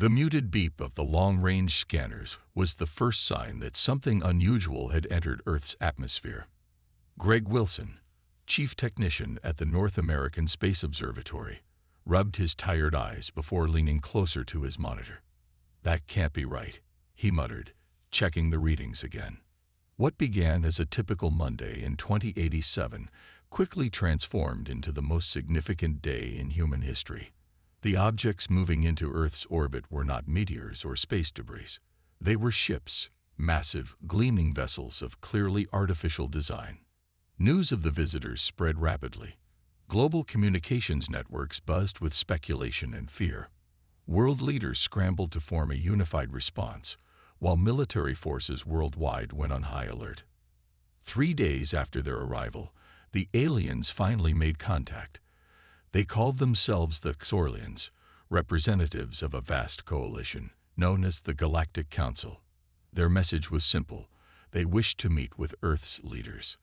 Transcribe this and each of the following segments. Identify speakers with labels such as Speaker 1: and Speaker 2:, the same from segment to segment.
Speaker 1: The muted beep of the long-range scanners was the first sign that something unusual had entered Earth's atmosphere. Greg Wilson, chief technician at the North American Space Observatory, rubbed his tired eyes before leaning closer to his monitor. "That can't be right," he muttered, checking the readings again. What began as a typical Monday in 2087 quickly transformed into the most significant day in human history. The objects moving into Earth's orbit were not meteors or space debris. They were ships, massive, gleaming vessels of clearly artificial design. News of the visitors spread rapidly. Global communications networks buzzed with speculation and fear. World leaders scrambled to form a unified response, while military forces worldwide went on high alert. 3 days after their arrival, the aliens finally made contact. They called themselves the Xorlians, representatives of a vast coalition known as the Galactic Council. Their message was simple: they wished to meet with Earth's leaders.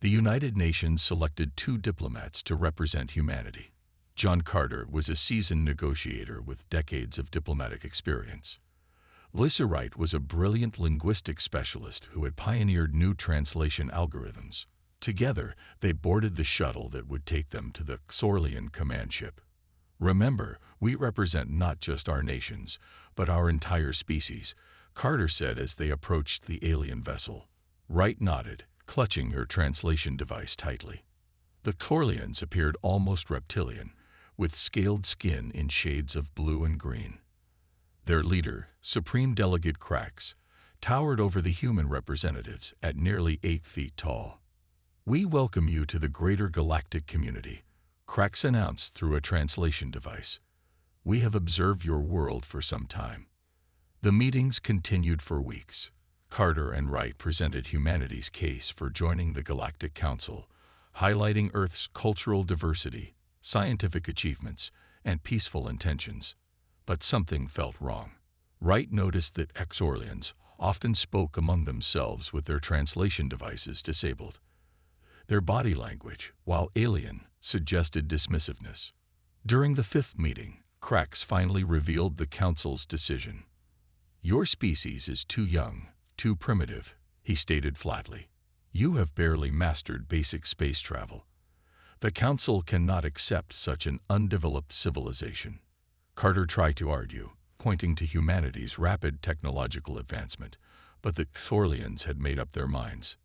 Speaker 1: The United Nations selected 2 diplomats to represent humanity. John Carter was a seasoned negotiator with decades of diplomatic experience. Lisa Wright was a brilliant linguistic specialist who had pioneered new translation algorithms. Together, they boarded the shuttle that would take them to the Xorlian command ship. "Remember, we represent not just our nations, but our entire species," Carter said as they approached the alien vessel. Wright nodded, clutching her translation device tightly. The Xorlians appeared almost reptilian, with scaled skin in shades of blue and green. Their leader, Supreme Delegate Krax, towered over the human representatives at nearly 8 feet tall. "We welcome you to the greater galactic community," Krax announced through a translation device. "We have observed your world for some time." The meetings continued for weeks. Carter and Wright presented humanity's case for joining the Galactic Council, highlighting Earth's cultural diversity, scientific achievements, and peaceful intentions. But something felt wrong. Wright noticed that Xorlians often spoke among themselves with their translation devices disabled. Their body language, while alien, suggested dismissiveness. During the 5th meeting, Krax finally revealed the Council's decision. "Your species is too young, too primitive," he stated flatly. "You have barely mastered basic space travel. The Council cannot accept such an undeveloped civilization." Carter tried to argue, pointing to humanity's rapid technological advancement, but the Xorlians had made up their minds.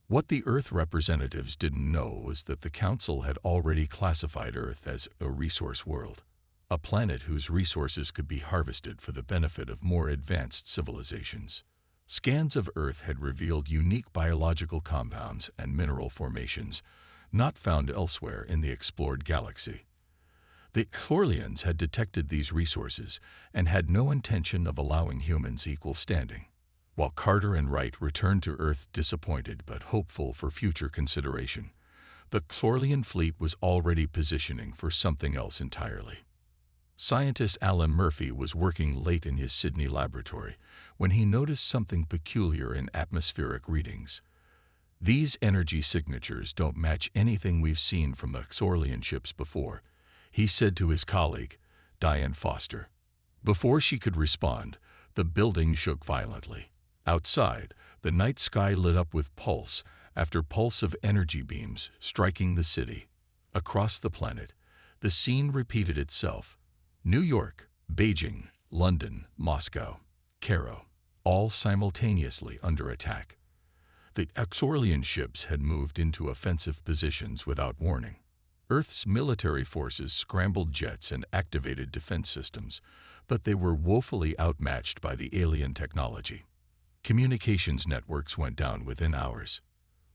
Speaker 1: What the Earth representatives didn't know was that the Council had already classified Earth as a resource world, a planet whose resources could be harvested for the benefit of more advanced civilizations. Scans of Earth had revealed unique biological compounds and mineral formations not found elsewhere in the explored galaxy. The Xorlians had detected these resources and had no intention of allowing humans equal standing. While Carter and Wright returned to Earth disappointed but hopeful for future consideration, the Xorlian fleet was already positioning for something else entirely. Scientist Alan Murphy was working late in his Sydney laboratory when he noticed something peculiar in atmospheric readings. "These energy signatures don't match anything we've seen from the Xorlian ships before," he said to his colleague, Diane Foster. Before she could respond, the building shook violently. Outside, the night sky lit up with pulse after pulse of energy beams striking the city. Across the planet, the scene repeated itself. New York, Beijing, London, Moscow, Cairo, all simultaneously under attack. The Xorlian ships had moved into offensive positions without warning. Earth's military forces scrambled jets and activated defense systems, but they were woefully outmatched by the alien technology. Communications networks went down within hours.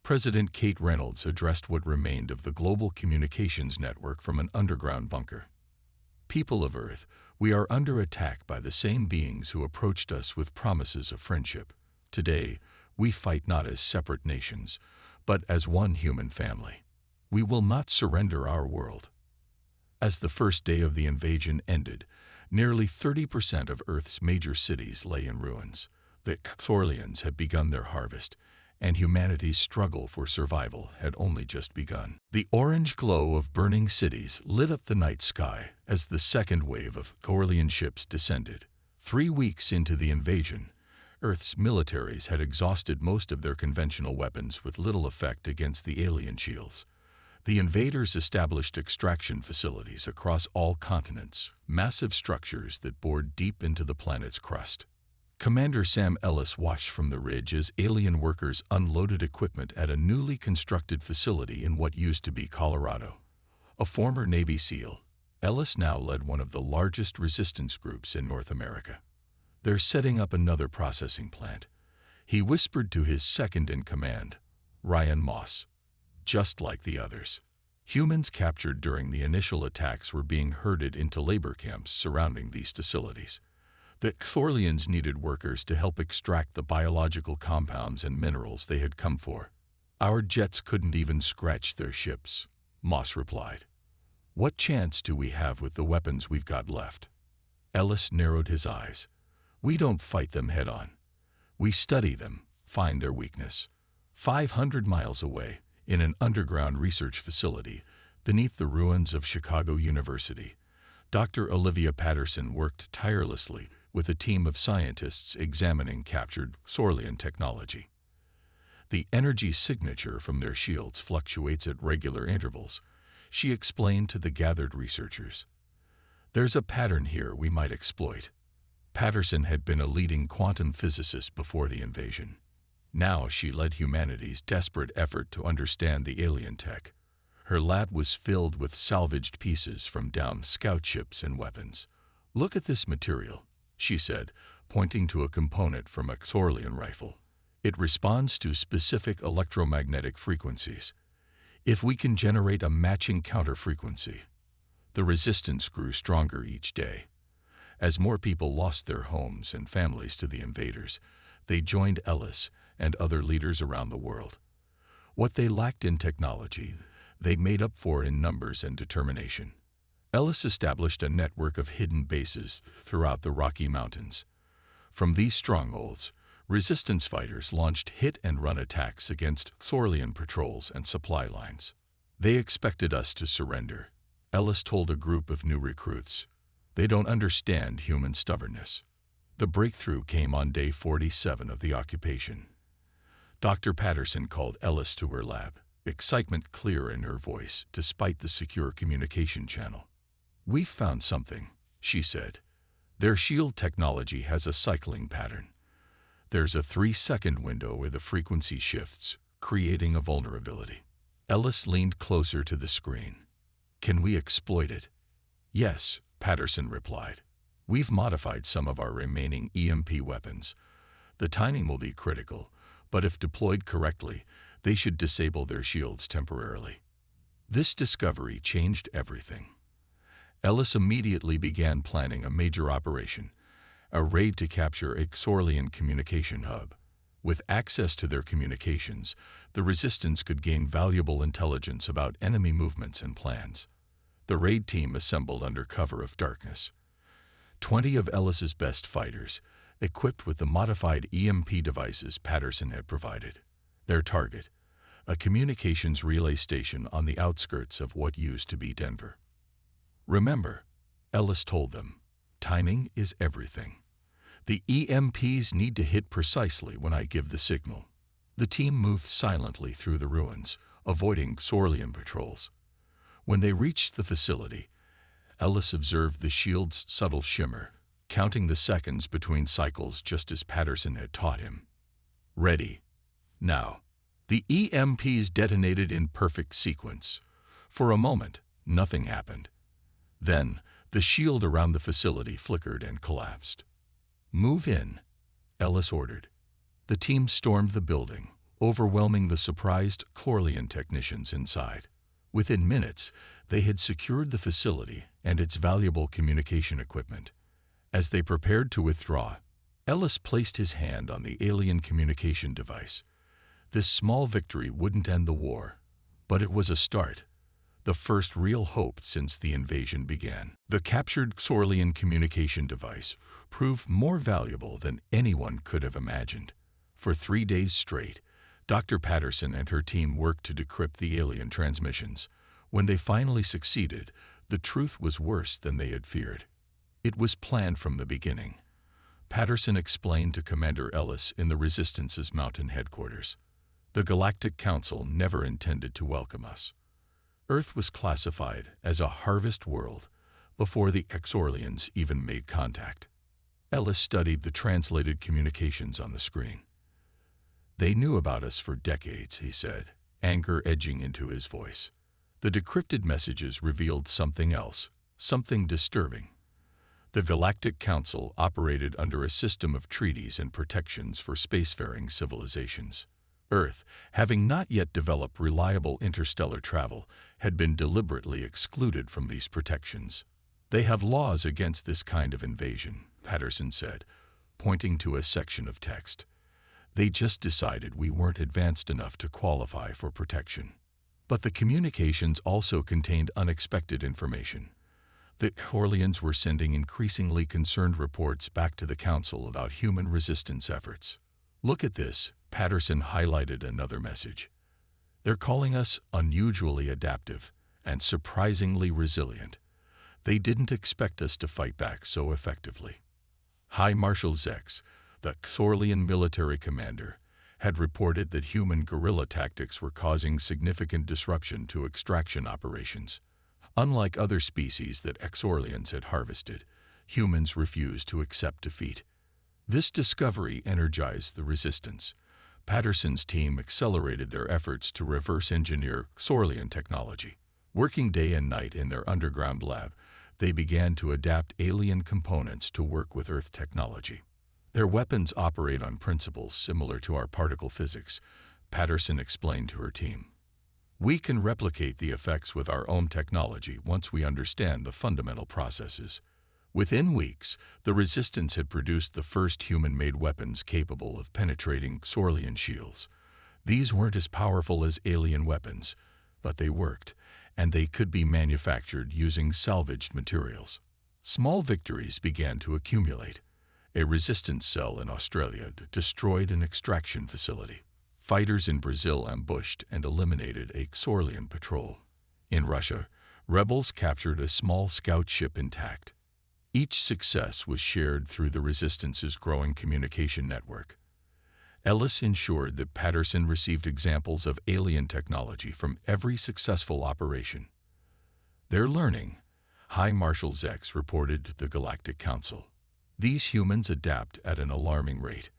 Speaker 1: President Kate Reynolds addressed what remained of the global communications network from an underground bunker. "People of Earth, we are under attack by the same beings who approached us with promises of friendship. Today, we fight not as separate nations, but as one human family. We will not surrender our world." As the first day of the invasion ended, nearly 30% of Earth's major cities lay in ruins. The Xorlians had begun their harvest, and humanity's struggle for survival had only just begun. The orange glow of burning cities lit up the night sky as the second wave of Corellian ships descended. 3 weeks into the invasion, Earth's militaries had exhausted most of their conventional weapons with little effect against the alien shields. The invaders established extraction facilities across all continents, massive structures that bored deep into the planet's crust. Commander Sam Ellis watched from the ridge as alien workers unloaded equipment at a newly constructed facility in what used to be Colorado. A former Navy SEAL, Ellis now led one of the largest resistance groups in North America. "They're setting up another processing plant," he whispered to his second-in-command, Ryan Moss. "Just like the others." Humans captured during the initial attacks were being herded into labor camps surrounding these facilities. The Corellians needed workers to help extract the biological compounds and minerals they had come for. "Our jets couldn't even scratch their ships," Moss replied. "What chance do we have with the weapons we've got left?" Ellis narrowed his eyes. "We don't fight them head-on. We study them, find their weakness." 500 miles away, in an underground research facility beneath the ruins of Chicago University, Dr. Olivia Patterson worked tirelessly with a team of scientists examining captured Corellian technology. "The energy signature from their shields fluctuates at regular intervals," she explained to the gathered researchers. "There's a pattern here we might exploit." Patterson had been a leading quantum physicist before the invasion. Now she led humanity's desperate effort to understand the alien tech. Her lab was filled with salvaged pieces from downed scout ships and weapons. "Look at this material," she said, pointing to a component from a Corellian rifle. "It responds to specific electromagnetic frequencies. If we can generate a matching counter-frequency." The resistance grew stronger each day. As more people lost their homes and families to the invaders, they joined Ellis and other leaders around the world. What they lacked in technology, they made up for in numbers and determination. Ellis established a network of hidden bases throughout the Rocky Mountains. From these strongholds, resistance fighters launched hit-and-run attacks against Corellian patrols and supply lines. "They expected us to surrender," Ellis told a group of new recruits. "They don't understand human stubbornness." The breakthrough came on day 47 of the occupation. Dr. Patterson called Ellis to her lab, excitement clear in her voice despite the secure communication channel. "We've found something," she said. "Their shield technology has a cycling pattern. There's a 3-second window where the frequency shifts, creating a vulnerability." Ellis leaned closer to the screen. "Can we exploit it?" "Yes," Patterson replied. "We've modified some of our remaining EMP weapons. The timing will be critical, but if deployed correctly, they should disable their shields temporarily." This discovery changed everything. Ellis immediately began planning a major operation, a raid to capture a Corellian communication hub. With access to their communications, the resistance could gain valuable intelligence about enemy movements and plans. The raid team assembled under cover of darkness. 20 of Ellis's best fighters, equipped with the modified EMP devices Patterson had provided. Their target, a communications relay station on the outskirts of what used to be Denver. "Remember," Ellis told them, "timing is everything. The EMPs need to hit precisely when I give the signal." The team moved silently through the ruins, avoiding Corellian patrols. When they reached the facility, Ellis observed the shield's subtle shimmer, counting the seconds between cycles just as Patterson had taught him. "Ready. Now." The EMPs detonated in perfect sequence. For a moment, nothing happened. Then, the shield around the facility flickered and collapsed. "Move in," Ellis ordered. The team stormed the building, overwhelming the surprised Corellian technicians inside. Within minutes, they had secured the facility and its valuable communication equipment. As they prepared to withdraw, Ellis placed his hand on the alien communication device. This small victory wouldn't end the war, but it was a start, the first real hope since the invasion began. The captured Corellian communication device proved more valuable than anyone could have imagined. For 3 days straight, Dr. Patterson and her team worked to decrypt the alien transmissions. When they finally succeeded, the truth was worse than they had feared. It was planned from the beginning. Patterson explained to Commander Ellis in the Resistance's mountain headquarters. The Galactic Council never intended to welcome us. Earth was classified as a harvest world before the Exorlians even made contact. Ellis studied the translated communications on the screen. They knew about us for decades, he said, anger edging into his voice. The decrypted messages revealed something else, something disturbing. The Galactic Council operated under a system of treaties and protections for spacefaring civilizations. Earth, having not yet developed reliable interstellar travel, had been deliberately excluded from these protections. They have laws against this kind of invasion, Patterson said, pointing to a section of text. They just decided we weren't advanced enough to qualify for protection. But the communications also contained unexpected information. The Exorlians were sending increasingly concerned reports back to the Council about human resistance efforts. Look at this, Patterson highlighted another message. They're calling us unusually adaptive and surprisingly resilient. They didn't expect us to fight back so effectively. High Marshal Zex, the Exorlian military commander, had reported that human guerrilla tactics were causing significant disruption to extraction operations. Unlike other species that Exorlians had harvested, humans refused to accept defeat. This discovery energized the resistance. Patterson's team accelerated their efforts to reverse engineer Exorlian technology. Working day and night in their underground lab, they began to adapt alien components to work with Earth technology. Their weapons operate on principles similar to our particle physics, Patterson explained to her team. We can replicate the effects with our own technology once we understand the fundamental processes. Within weeks, the Resistance had produced the first human-made weapons capable of penetrating Exorlian shields. These weren't as powerful as alien weapons, but they worked, and they could be manufactured using salvaged materials. Small victories began to accumulate. A resistance cell in Australia destroyed an extraction facility. Fighters in Brazil ambushed and eliminated a Exorlian patrol. In Russia, rebels captured a small scout ship intact. Each success was shared through the Resistance's growing communication network. Ellis ensured that Patterson received examples of alien technology from every successful operation. They're learning, High Marshal Zex reported to the Galactic Council. These humans adapt at an alarming rate.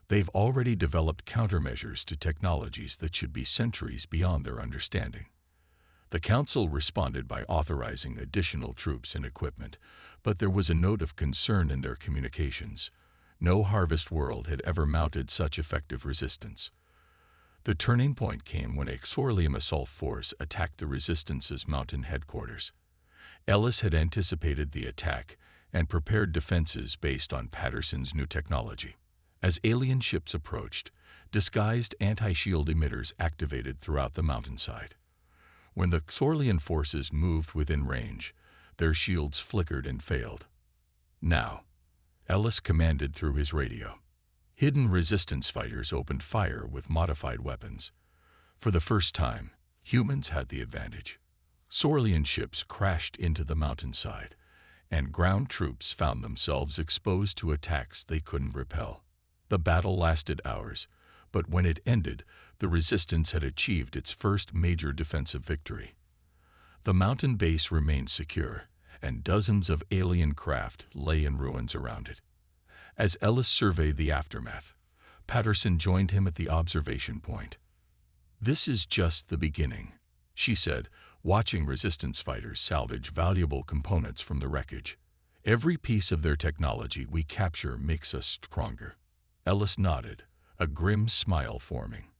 Speaker 1: They've already developed countermeasures to technologies that should be centuries beyond their understanding. The Council responded by authorizing additional troops and equipment, but there was a note of concern in their communications. No harvest world had ever mounted such effective resistance. The turning point came when a Exorlian assault force attacked the Resistance's mountain headquarters. Ellis had anticipated the attack and prepared defenses based on Patterson's new technology. As alien ships approached, disguised anti-shield emitters activated throughout the mountainside. When the Exorlian forces moved within range, their shields flickered and failed. Now, Ellis commanded through his radio. Hidden resistance fighters opened fire with modified weapons. For the first time, humans had the advantage. Exorlian ships crashed into the mountainside, and ground troops found themselves exposed to attacks they couldn't repel. The battle lasted hours, but when it ended, the Resistance had achieved its first major defensive victory. The mountain base remained secure, and dozens of alien craft lay in ruins around it. As Ellis surveyed the aftermath, Patterson joined him at the observation point. "This is just the beginning," she said, watching Resistance fighters salvage valuable components from the wreckage. "Every piece of their technology we capture makes us stronger." Ellis nodded, a grim smile forming.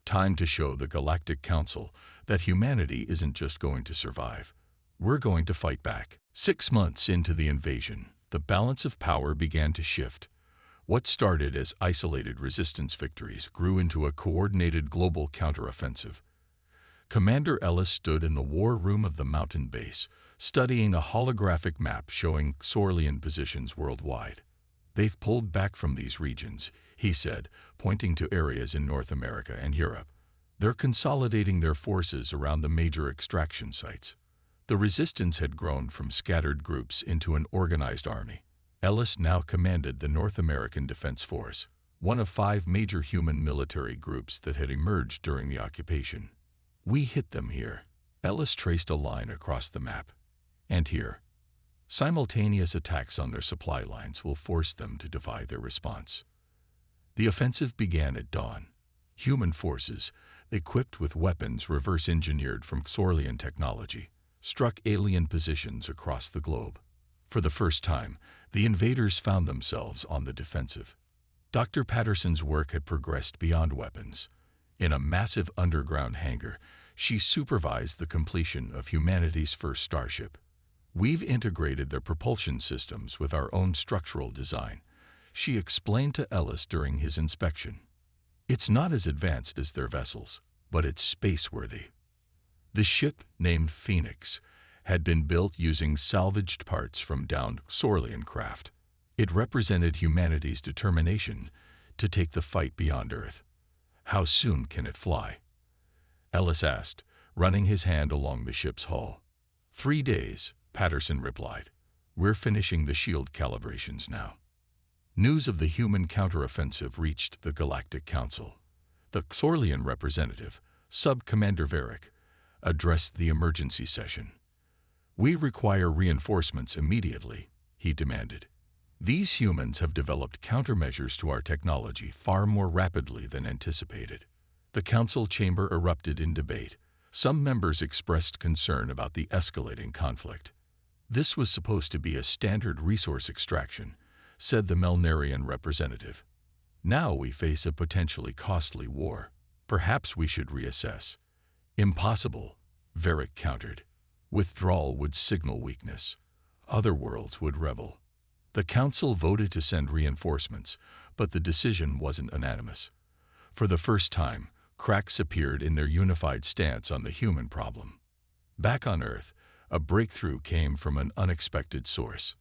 Speaker 1: Time to show the Galactic Council that humanity isn't just going to survive. We're going to fight back. 6 months into the invasion, the balance of power began to shift. What started as isolated resistance victories grew into a coordinated global counteroffensive. Commander Ellis stood in the war room of the mountain base, studying a holographic map showing Exorlian positions worldwide. They've pulled back from these regions, he said, pointing to areas in North America and Europe. They're consolidating their forces around the major extraction sites. The resistance had grown from scattered groups into an organized army. Ellis now commanded the North American Defense Force, one of 5 major human military groups that had emerged during the occupation. We hit them here. Ellis traced a line across the map. And here. Simultaneous attacks on their supply lines will force them to defy their response. The offensive began at dawn. Human forces, equipped with weapons reverse-engineered from Xorlian technology, struck alien positions across the globe. For the first time, the invaders found themselves on the defensive. Dr. Patterson's work had progressed beyond weapons. In a massive underground hangar, she supervised the completion of humanity's first starship. We've integrated their propulsion systems with our own structural design, she explained to Ellis during his inspection. It's not as advanced as their vessels, but it's space-worthy. The ship, named Phoenix, had been built using salvaged parts from downed Xorlian craft. It represented humanity's determination to take the fight beyond Earth. How soon can it fly? Ellis asked, running his hand along the ship's hull. 3 days, Patterson replied. We're finishing the shield calibrations now. News of the human counteroffensive reached the Galactic Council. The Xorlian representative, Sub-Commander Varric, addressed the emergency session. We require reinforcements immediately, he demanded. These humans have developed countermeasures to our technology far more rapidly than anticipated. The council chamber erupted in debate. Some members expressed concern about the escalating conflict. This was supposed to be a standard resource extraction, said the Melnarian representative. Now we face a potentially costly war. Perhaps we should reassess. Impossible, Varric countered. Withdrawal would signal weakness. Other worlds would rebel. The council voted to send reinforcements, but the decision wasn't unanimous. For the first time, cracks appeared in their unified stance on the human problem. Back on Earth, a breakthrough came from an unexpected source.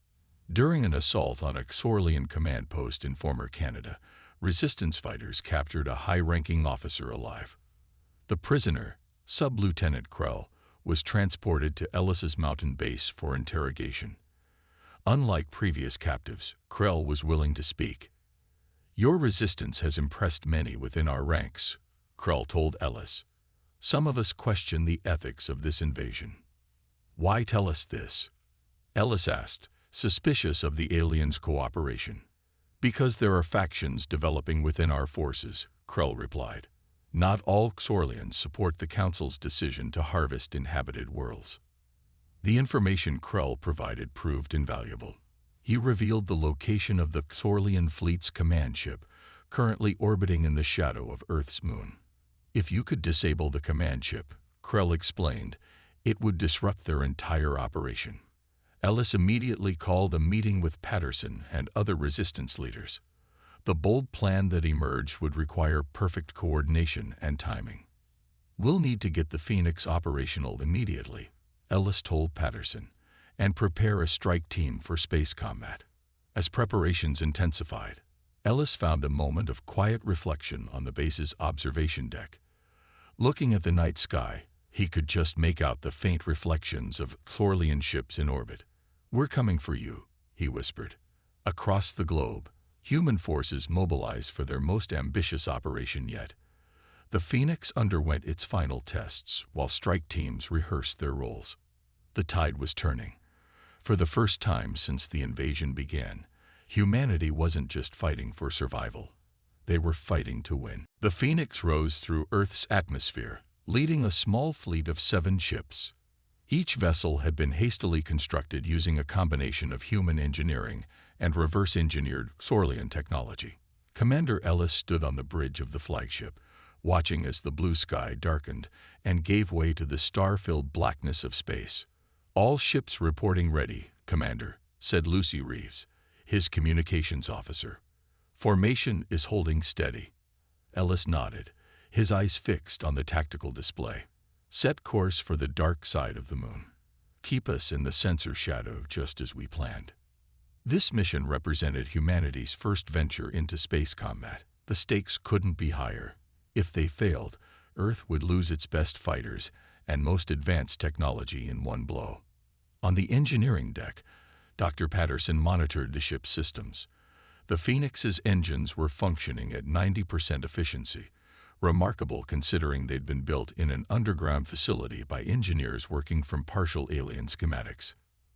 Speaker 1: During an assault on a Xorlian command post in former Canada, resistance fighters captured a high-ranking officer alive. The prisoner, Sub-Lieutenant Krell, was transported to Ellis's mountain base for interrogation. Unlike previous captives, Krell was willing to speak. Your resistance has impressed many within our ranks, Krell told Ellis. Some of us question the ethics of this invasion. Why tell us this? Ellis asked, suspicious of the aliens' cooperation. Because there are factions developing within our forces, Krell replied. Not all Xorlians support the Council's decision to harvest inhabited worlds. The information Krell provided proved invaluable. He revealed the location of the Xorlian fleet's command ship, currently orbiting in the shadow of Earth's moon. If you could disable the command ship, Krell explained, it would disrupt their entire operation. Ellis immediately called a meeting with Patterson and other resistance leaders. The bold plan that emerged would require perfect coordination and timing. We'll need to get the Phoenix operational immediately, Ellis told Patterson, and prepare a strike team for space combat. As preparations intensified, Ellis found a moment of quiet reflection on the base's observation deck. Looking at the night sky, he could just make out the faint reflections of Xorlian ships in orbit. We're coming for you, he whispered. Across the globe, human forces mobilized for their most ambitious operation yet. The Phoenix underwent its final tests while strike teams rehearsed their roles. The tide was turning. For the first time since the invasion began, humanity wasn't just fighting for survival. They were fighting to win. The Phoenix rose through Earth's atmosphere, leading a small fleet of 7 ships. Each vessel had been hastily constructed using a combination of human engineering and reverse-engineered Xorlian technology. Commander Ellis stood on the bridge of the flagship, watching as the blue sky darkened and gave way to the star-filled blackness of space. All ships reporting ready, Commander, said Lucy Reeves, his communications officer. Formation is holding steady. Ellis nodded, his eyes fixed on the tactical display. Set course for the dark side of the moon. Keep us in the sensor shadow just as we planned. This mission represented humanity's first venture into space combat. The stakes couldn't be higher. If they failed, Earth would lose its best fighters and most advanced technology in one blow. On the engineering deck, Dr. Patterson monitored the ship's systems. The Phoenix's engines were functioning at 90% efficiency, remarkable considering they'd been built in an underground facility by engineers working from partial alien schematics.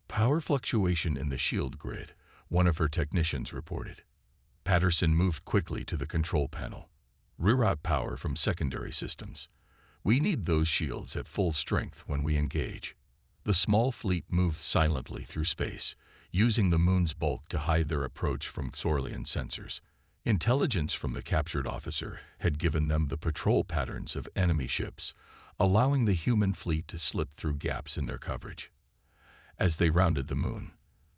Speaker 1: Power fluctuation in the shield grid, one of her technicians reported. Patterson moved quickly to the control panel. Reroute power from secondary systems. We need those shields at full strength when we engage. The small fleet moved silently through space, using the moon's bulk to hide their approach from Xorlian sensors. Intelligence from the captured officer had given them the patrol patterns of enemy ships, allowing the human fleet to slip through gaps in their coverage. As they rounded the moon,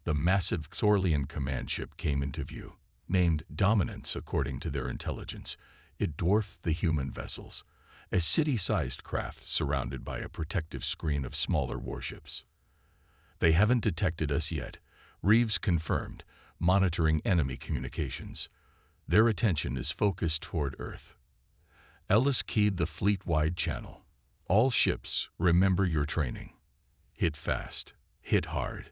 Speaker 1: the massive Xorlian command ship came into view. Named Dominance according to their intelligence, it dwarfed the human vessels, a city-sized craft surrounded by a protective screen of smaller warships. They haven't detected us yet, Reeves confirmed, monitoring enemy communications. Their attention is focused toward Earth. Ellis keyed the fleet-wide channel. All ships, remember your training. Hit fast, hit hard,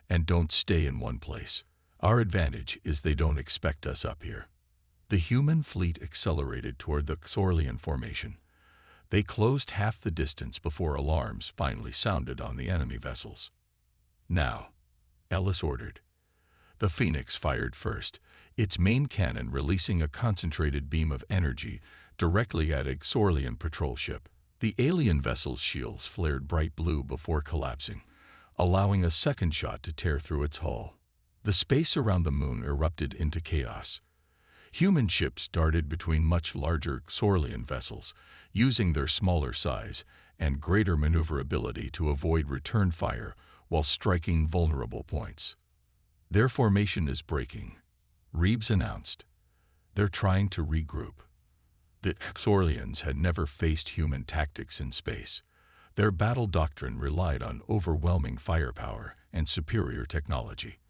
Speaker 1: and don't stay in one place. Our advantage is they don't expect us up here. The human fleet accelerated toward the Xorlian formation. They closed half the distance before alarms finally sounded on the enemy vessels. Now, Ellis ordered. The Phoenix fired first, its main cannon releasing a concentrated beam of energy directly at a Xorlian patrol ship. The alien vessel's shields flared bright blue before collapsing, allowing a second shot to tear through its hull. The space around the moon erupted into chaos. Human ships darted between much larger Xorlian vessels, using their smaller size and greater maneuverability to avoid return fire while striking vulnerable points. Their formation is breaking, Reeves announced. They're trying to regroup. The Xorlians had never faced human tactics in space. Their battle doctrine relied on overwhelming firepower and superior technology.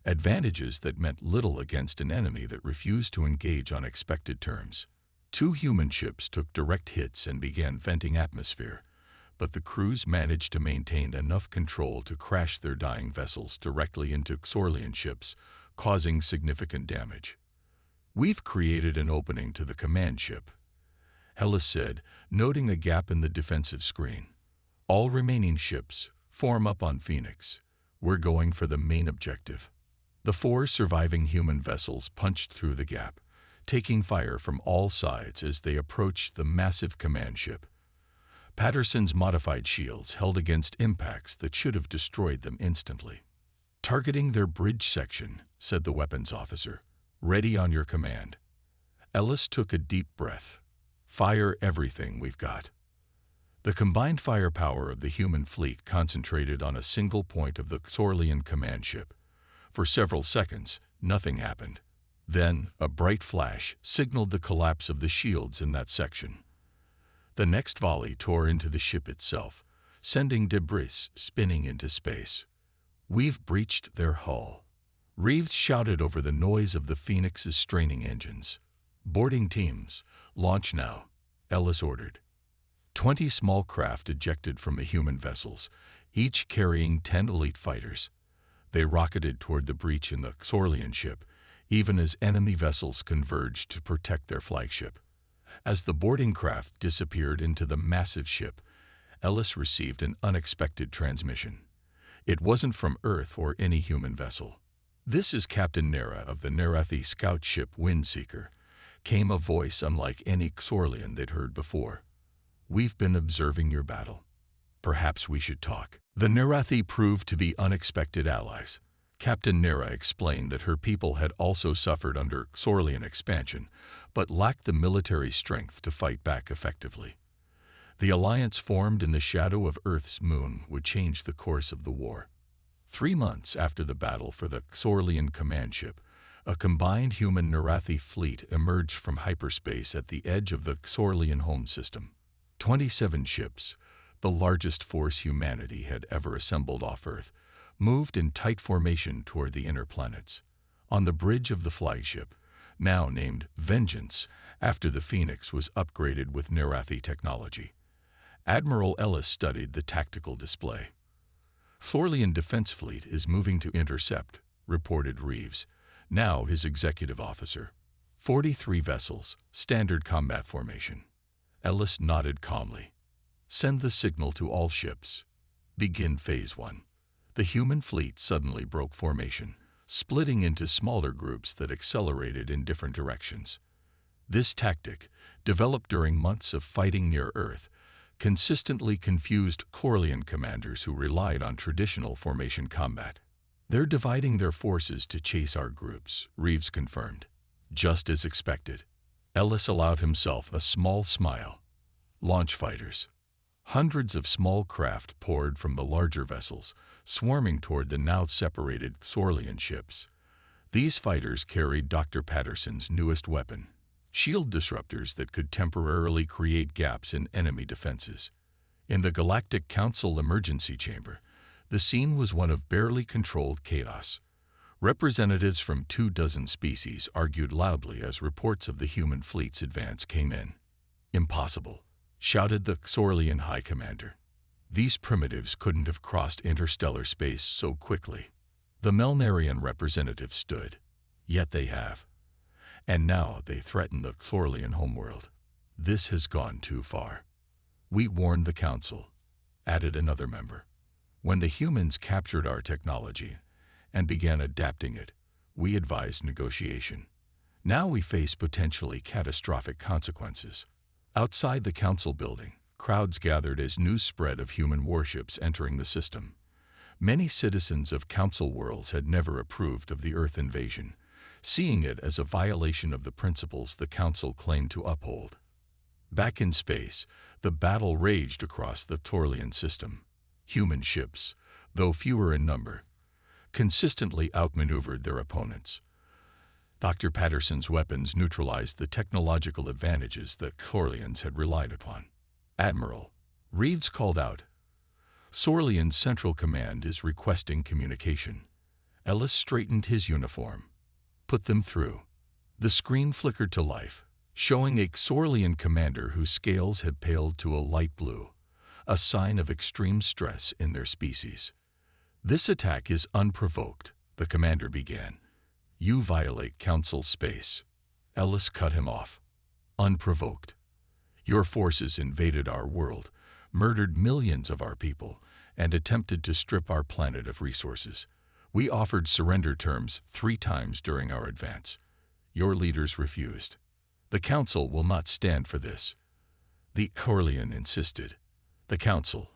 Speaker 1: Advantages that meant little against an enemy that refused to engage on expected terms. 2 human ships took direct hits and began venting atmosphere, but the crews managed to maintain enough control to crash their dying vessels directly into Xorlian ships, causing significant damage. We've created an opening to the command ship, Ellis said, noting a gap in the defensive screen. All remaining ships form up on Phoenix. We're going for the main objective. The 4 surviving human vessels punched through the gap, taking fire from all sides as they approached the massive command ship. Patterson's modified shields held against impacts that should have destroyed them instantly. Targeting their bridge section, said the weapons officer. Ready on your command. Ellis took a deep breath. Fire everything we've got. The combined firepower of the human fleet concentrated on a single point of the Xorlian command ship. For several seconds, nothing happened. Then, a bright flash signaled the collapse of the shields in that section. The next volley tore into the ship itself, sending debris spinning into space. We've breached their hull. Reeves shouted over the noise of the Phoenix's straining engines. Boarding teams, launch now, Ellis ordered. 20 small craft ejected from the human vessels, each carrying 10 elite fighters. They rocketed toward the breach in the Xorlian ship, even as enemy vessels converged to protect their flagship. As the boarding craft disappeared into the massive ship, Ellis received an unexpected transmission. It wasn't from Earth or any human vessel. This is Captain Nera of the Nerathi scout ship Windseeker, came a voice unlike any Xorlian they'd heard before. We've been observing your battle. Perhaps we should talk. The Nerathi proved to be unexpected allies. Captain Nera explained that her people had also suffered under Xorlian expansion, but lacked the military strength to fight back effectively. The alliance formed in the shadow of Earth's moon would change the course of the war. 3 months after the battle for the Xorlian command ship, a combined human Nerathi fleet emerged from hyperspace at the edge of the Xorlian home system. 27 ships, the largest force humanity had ever assembled off Earth, moved in tight formation toward the inner planets. On the bridge of the flagship, now named Vengeance, after the Phoenix was upgraded with Nerathi technology, Admiral Ellis studied the tactical display. Thorlian Defense Fleet is moving to intercept, reported Reeves, now his executive officer. 43 vessels, standard combat formation. Ellis nodded calmly. Send the signal to all ships. Begin Phase 1. The human fleet suddenly broke formation, splitting into smaller groups that accelerated in different directions. This tactic, developed during months of fighting near Earth, consistently confused Corlean commanders who relied on traditional formation combat. They're dividing their forces to chase our groups, Reeves confirmed. Just as expected. Ellis allowed himself a small smile. Launch fighters. Hundreds of small craft poured from the larger vessels, swarming toward the now separated Thorlian ships. These fighters carried Dr. Patterson's newest weapon, shield disruptors that could temporarily create gaps in enemy defenses. In the Galactic Council emergency chamber, the scene was one of barely controlled chaos. Representatives from 24 species argued loudly as reports of the human fleet's advance came in. Impossible, shouted the Xorlian High Commander. These primitives couldn't have crossed interstellar space so quickly. The Melnarian representative stood. Yet they have. And now they threaten the Xorlian homeworld. This has gone too far. We warned the Council, added another member. When the humans captured our technology and began adapting it, we advised negotiation. Now we face potentially catastrophic consequences. Outside the Council building, crowds gathered as news spread of human warships entering the system. Many citizens of Council worlds had never approved of the Earth invasion, seeing it as a violation of the principles the Council claimed to uphold. Back in space, the battle raged across the Thorlian system. Human ships, though fewer in number, consistently outmaneuvered their opponents. Dr. Patterson's weapons neutralized the technological advantages that Thorlians had relied upon. Admiral, Reeves called out. Thorlian's Central Command is requesting communication. Ellis straightened his uniform. Put them through. The screen flickered to life, showing a Xorlian commander whose scales had paled to a light blue, a sign of extreme stress in their species. This attack is unprovoked, the commander began. You violate Council space. Ellis cut him off. Unprovoked. Your forces invaded our world, murdered millions of our people, and attempted to strip our planet of resources. We offered surrender terms 3 times during our advance. Your leaders refused. The Council will not stand for this. The Corlean insisted. The Council,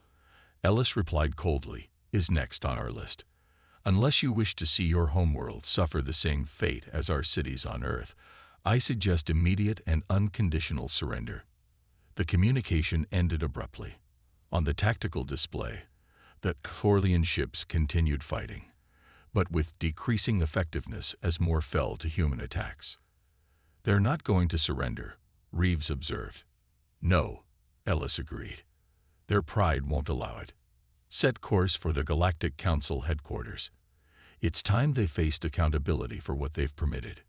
Speaker 1: Ellis replied coldly, is next on our list. Unless you wish to see your homeworld suffer the same fate as our cities on Earth, I suggest immediate and unconditional surrender. The communication ended abruptly. On the tactical display, the Corlean ships continued fighting, but with decreasing effectiveness as more fell to human attacks. They're not going to surrender, Reeves observed. No, Ellis agreed. Their pride won't allow it. Set course for the Galactic Council headquarters. It's time they faced accountability for what they've permitted.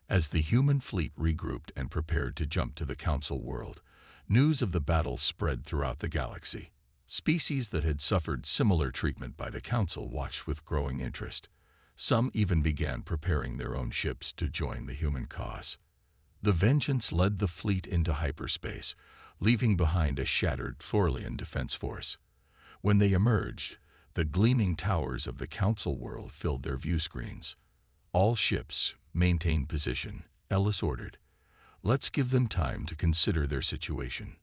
Speaker 1: As the human fleet regrouped and prepared to jump to the Council world, news of the battle spread throughout the galaxy. Species that had suffered similar treatment by the Council watched with growing interest. Some even began preparing their own ships to join the human cause. The Vengeance led the fleet into hyperspace, leaving behind a shattered Thorlian defense force. When they emerged, the gleaming towers of the Council world filled their view screens. All ships maintain position, Ellis ordered. Let's give them time to consider their situation.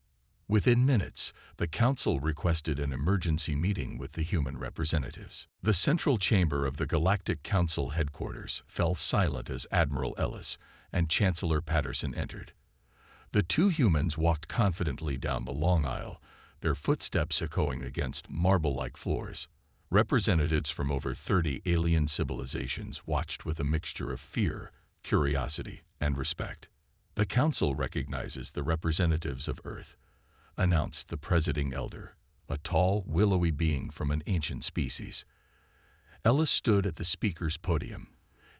Speaker 1: Within minutes, the Council requested an emergency meeting with the human representatives. The central chamber of the Galactic Council headquarters fell silent as Admiral Ellis and Chancellor Patterson entered. The 2 humans walked confidently down the long aisle, their footsteps echoing against marble-like floors. Representatives from over 30 alien civilizations watched with a mixture of fear, curiosity, and respect. The Council recognizes the representatives of Earth, announced the Presiding Elder, a tall, willowy being from an ancient species. Ellis stood at the speaker's podium,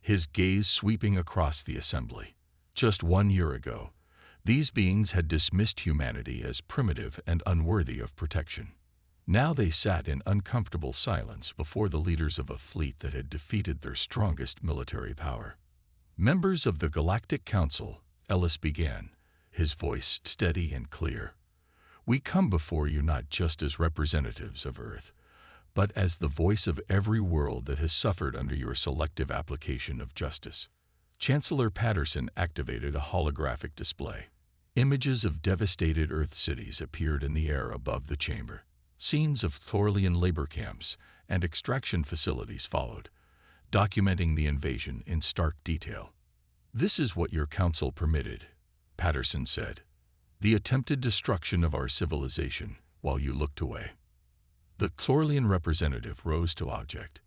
Speaker 1: his gaze sweeping across the assembly. Just 1 year ago, these beings had dismissed humanity as primitive and unworthy of protection. Now they sat in uncomfortable silence before the leaders of a fleet that had defeated their strongest military power. "Members of the Galactic Council," Ellis began, his voice steady and clear, "we come before you not just as representatives of Earth, but as the voice of every world that has suffered under your selective application of justice." Chancellor Patterson activated a holographic display. Images of devastated Earth cities appeared in the air above the chamber. Scenes of Thorlian labor camps and extraction facilities followed, documenting the invasion in stark detail. "This is what your council permitted," Patterson said. "The attempted destruction of our civilization while you looked away." The Thorlian representative rose to object.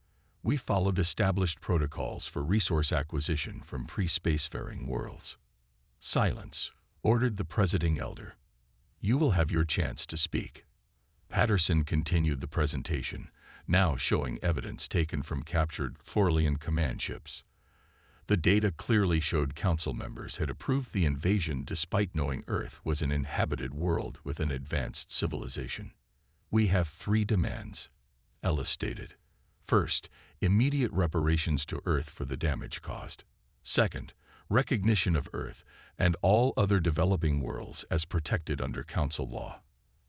Speaker 1: "We followed established protocols for resource acquisition from pre-spacefaring worlds." "Silence," ordered the presiding elder. "You will have your chance to speak." Patterson continued the presentation, now showing evidence taken from captured Thorlian command ships. The data clearly showed council members had approved the invasion despite knowing Earth was an inhabited world with an advanced civilization. "We have 3 demands," Ellis stated. "First, immediate reparations to Earth for the damage caused. Second, recognition of Earth and all other developing worlds as protected under council law.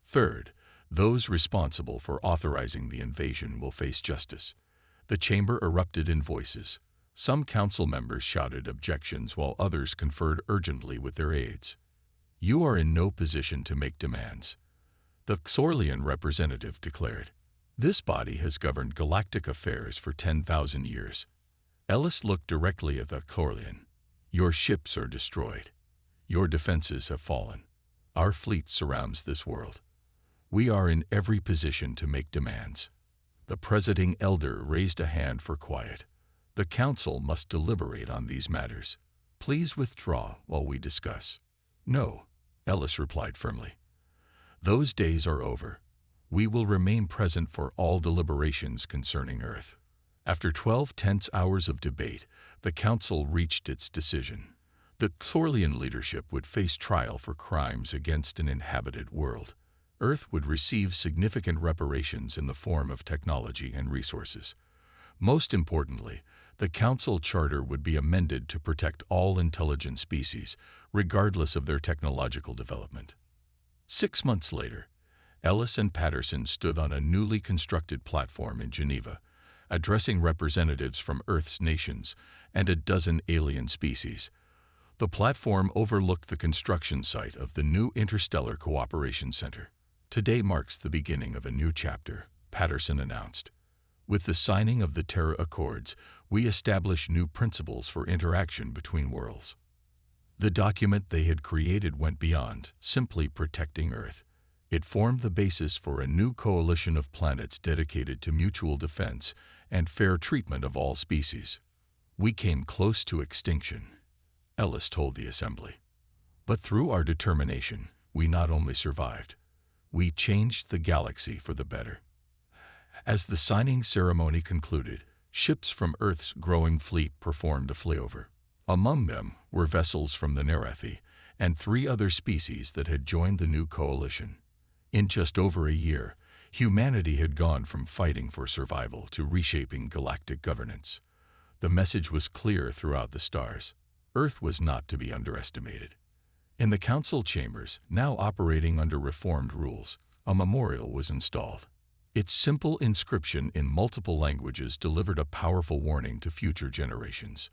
Speaker 1: Third, those responsible for authorizing the invasion will face justice." The chamber erupted in voices. Some council members shouted objections while others conferred urgently with their aides. "You are in no position to make demands," the Thorlian representative declared. "This body has governed galactic affairs for 10,000 years. Ellis looked directly at the Thorlian. "Your ships are destroyed. Your defenses have fallen. Our fleet surrounds this world. We are in every position to make demands." The presiding elder raised a hand for quiet. "The council must deliberate on these matters. Please withdraw while we discuss." "No," Ellis replied firmly. "Those days are over. We will remain present for all deliberations concerning Earth." After 12 tense hours of debate, the council reached its decision. The Thorlian leadership would face trial for crimes against an inhabited world. Earth would receive significant reparations in the form of technology and resources. Most importantly, the Council Charter would be amended to protect all intelligent species, regardless of their technological development. 6 months later, Ellis and Patterson stood on a newly constructed platform in Geneva, addressing representatives from Earth's nations and a dozen alien species. The platform overlooked the construction site of the new Interstellar Cooperation Center. "Today marks the beginning of a new chapter," Patterson announced. "With the signing of the Terra Accords, we establish new principles for interaction between worlds." The document they had created went beyond simply protecting Earth. It formed the basis for a new coalition of planets dedicated to mutual defense and fair treatment of all species. "We came close to extinction," Ellis told the assembly. "But through our determination, we not only survived, we changed the galaxy for the better." As the signing ceremony concluded, ships from Earth's growing fleet performed a flyover. Among them were vessels from the Nerethi and 3 other species that had joined the new coalition. In just over a year, humanity had gone from fighting for survival to reshaping galactic governance. The message was clear throughout the stars. Earth was not to be underestimated. In the council chambers, now operating under reformed rules, a memorial was installed. Its simple inscription in multiple languages delivered a powerful warning to future generations.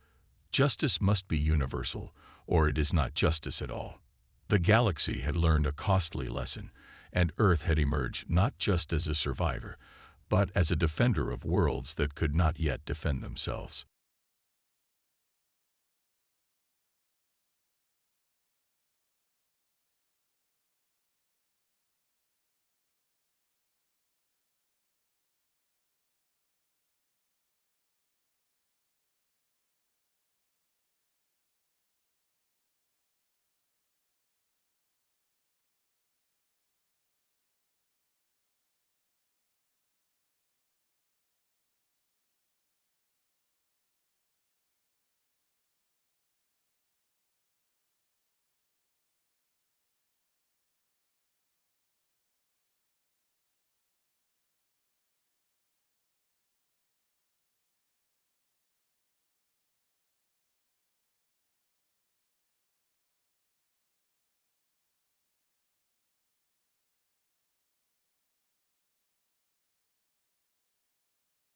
Speaker 1: Justice must be universal, or it is not justice at all. The galaxy had learned a costly lesson, and Earth had emerged not just as a survivor, but as a defender of worlds that could not yet defend themselves.